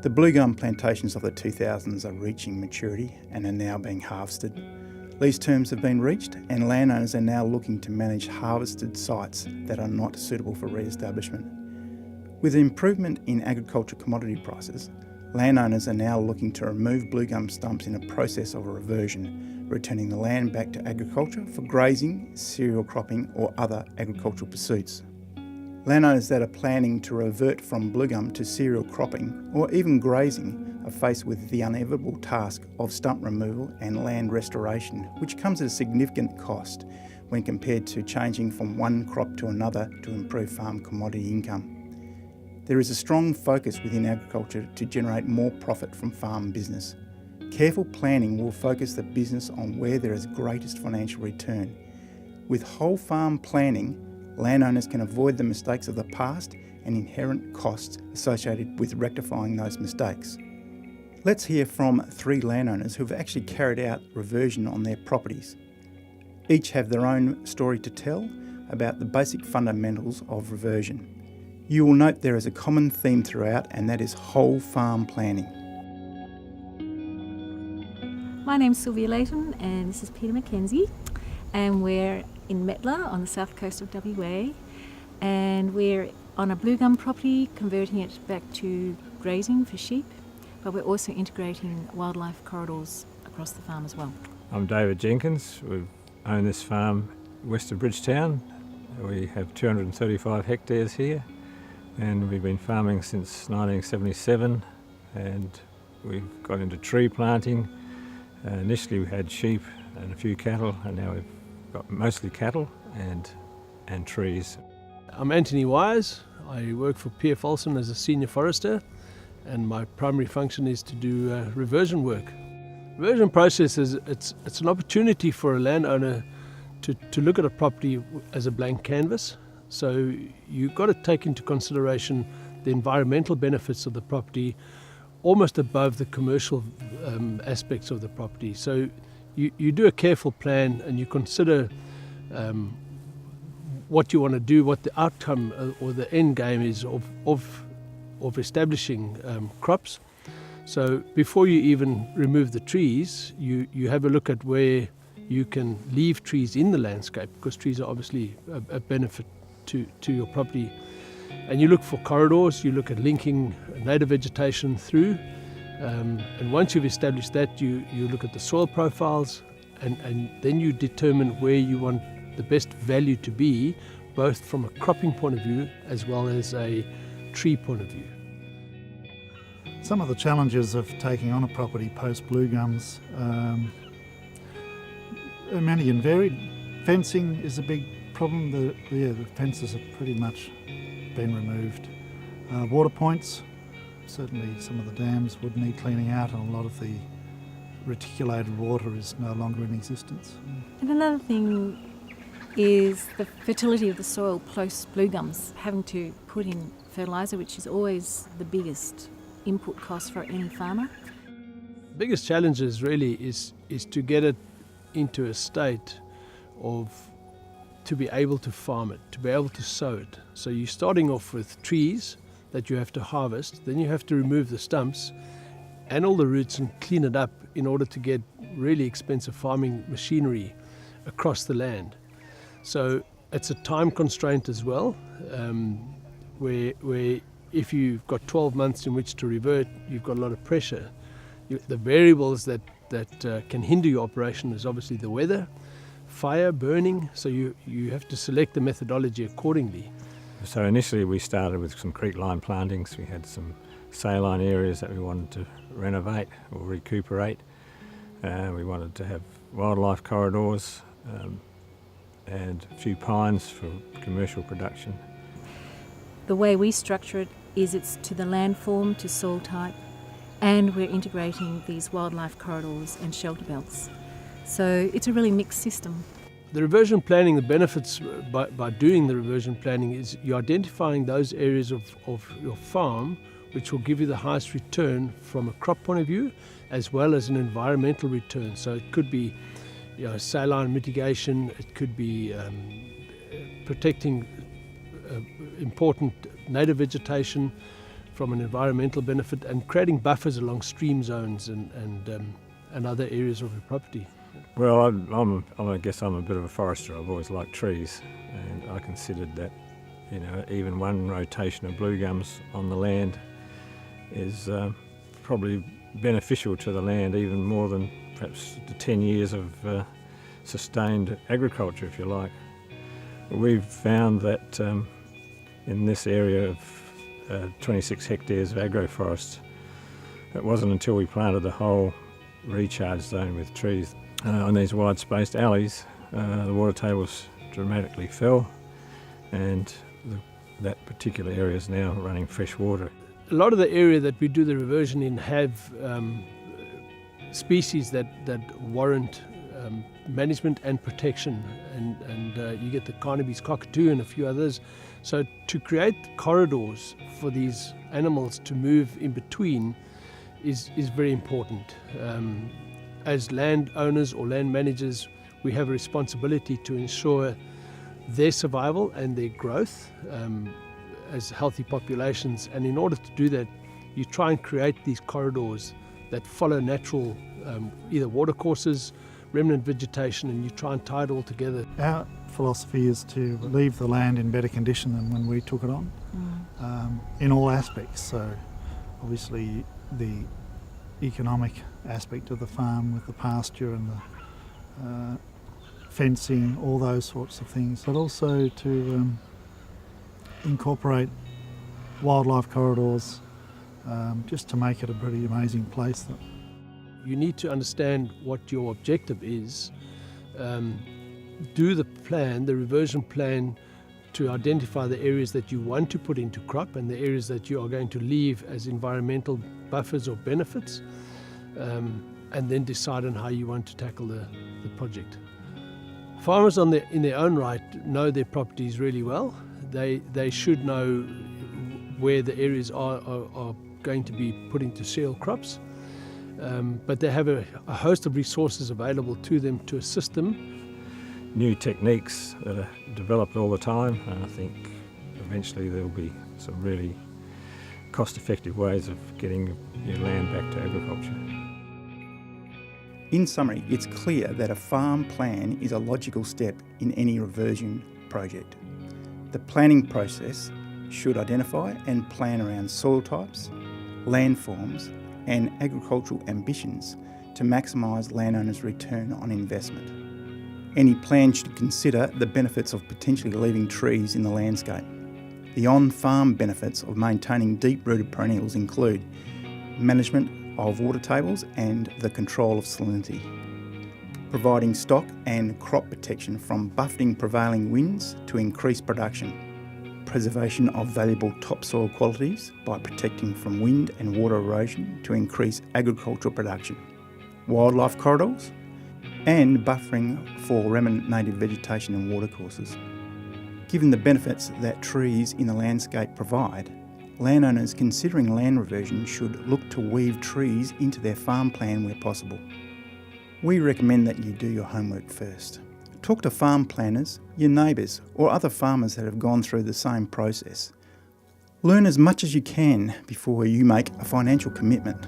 The blue gum plantations of the 2000s are reaching maturity and are now being harvested. Lease terms have been reached and landowners are now looking to manage harvested sites that are not suitable for re-establishment. With improvement in agriculture commodity prices, landowners are now looking to remove blue gum stumps in a process of a reversion, returning the land back to agriculture for grazing, cereal cropping or other agricultural pursuits. Landowners that are planning to revert from blue gum to cereal cropping or even grazing are faced with the inevitable task of stump removal and land restoration, which comes at a significant cost when compared to changing from one crop to another to improve farm commodity income. There is a strong focus within agriculture to generate more profit from farm business. Careful planning will focus the business on where there is greatest financial return. With whole farm planning, landowners can avoid the mistakes of the past and inherent costs associated with rectifying those mistakes. Let's hear from 3 landowners who have actually carried out reversion on their properties. Each have their own story to tell about the basic fundamentals of reversion. You will note there is a common theme throughout, and that is whole farm planning. My name's Sylvia Layton and this is Peter Mackenzie, and we're in Metla on the south coast of WA, and we're on a blue gum property, converting it back to grazing for sheep, but we're also integrating wildlife corridors across the farm as well. I'm David Jenkins. We own this farm west of Bridgetown. We have 235 hectares here, and we've been farming since 1977, and we've got into tree planting. Initially we had sheep and a few cattle, and now we've got mostly cattle and trees. I'm Anthony Wise. I work for P.F. Olsen as a senior forester, and my primary function is to do reversion work. Reversion process is it's an opportunity for a landowner to look at a property as a blank canvas. So you've got to take into consideration the environmental benefits of the property almost above the commercial aspects of the property. So you do a careful plan and you consider what you want to do, what the outcome or the end game is of establishing crops. So before you even remove the trees, you have a look at where you can leave trees in the landscape, because trees are obviously a benefit to your property. And you look for corridors, you look at linking native vegetation through, and once you've established that, you look at the soil profiles, and then you determine where you want the best value to be, both from a cropping point of view as well as a tree point of view. Some of the challenges of taking on a property post blue gums are many and varied. Fencing is a big problem. The fences have pretty much been removed. Water points, certainly some of the dams would need cleaning out, and a lot of the reticulated water is no longer in existence. And another thing is the fertility of the soil post blue gums, having to put in fertiliser, which is always the biggest input cost for any farmer. The biggest challenge is really is to get it into a state of to be able to farm it, to be able to sow it. So you're starting off with trees that you have to harvest, then you have to remove the stumps and all the roots and clean it up in order to get really expensive farming machinery across the land. So it's a time constraint as well, where if you've got 12 months in which to revert, you've got a lot of pressure. The variables that can hinder your operation is obviously the weather, fire, burning, so you have to select the methodology accordingly. So initially we started with some creek line plantings. We had some saline areas that we wanted to renovate or recuperate. We wanted to have wildlife corridors and a few pines for commercial production. The way we structure it is it's to the landform, to soil type, and we're integrating these wildlife corridors and shelter belts. So it's a really mixed system. The reversion planning, the benefits by doing the reversion planning is you're identifying those areas of your farm which will give you the highest return from a crop point of view as well as an environmental return. So it could be saline mitigation, it could be protecting important native vegetation, from an environmental benefit, and creating buffers along stream zones and other areas of your property. Well, I guess I'm a bit of a forester. I've always liked trees, and I considered that, you know, even one rotation of blue gums on the land is probably beneficial to the land, even more than perhaps the 10 years of sustained agriculture, if you like. We've found that in this area of 26 hectares of agroforest, it wasn't until we planted the whole recharge zone with trees on these wide-spaced alleys, the water tables dramatically fell, and that particular area is now running fresh water. A lot of the area that we do the reversion in have species that warrant management and protection, and you get the Carnaby's cockatoo and a few others. So to create corridors for these animals to move in between is very important. As landowners or land managers, we have a responsibility to ensure their survival and their growth as healthy populations, and in order to do that, you try and create these corridors that follow natural either watercourses, remnant vegetation, and you try and tie it all together. Our philosophy is to leave the land in better condition than when we took it on, in all aspects. So obviously the economic aspect of the farm with the pasture and the fencing, all those sorts of things, but also to incorporate wildlife corridors, just to make it a pretty amazing place. You need to understand what your objective is. Do the plan, the reversion plan, to identify the areas that you want to put into crop and the areas that you are going to leave as environmental buffers or benefits, and then decide on how you want to tackle the project. Farmers in their own right know their properties really well. They should know where the areas are going to be put into cereal crops, but they have a host of resources available to them to assist them. New techniques that are developed all the time, and I think eventually there'll be some really cost-effective ways of getting your land back to agriculture. In summary, it's clear that a farm plan is a logical step in any reversion project. The planning process should identify and plan around soil types, landforms, and agricultural ambitions to maximise landowners' return on investment. Any plan should consider the benefits of potentially leaving trees in the landscape. The on-farm benefits of maintaining deep-rooted perennials include management of water tables and the control of salinity, providing stock and crop protection from buffeting prevailing winds to increase production, preservation of valuable topsoil qualities by protecting from wind and water erosion to increase agricultural production, wildlife corridors, and buffering for remnant native vegetation and watercourses. Given the benefits that trees in the landscape provide, landowners considering land reversion should look to weave trees into their farm plan where possible. We recommend that you do your homework first. Talk to farm planners, your neighbours, or other farmers that have gone through the same process. Learn as much as you can before you make a financial commitment.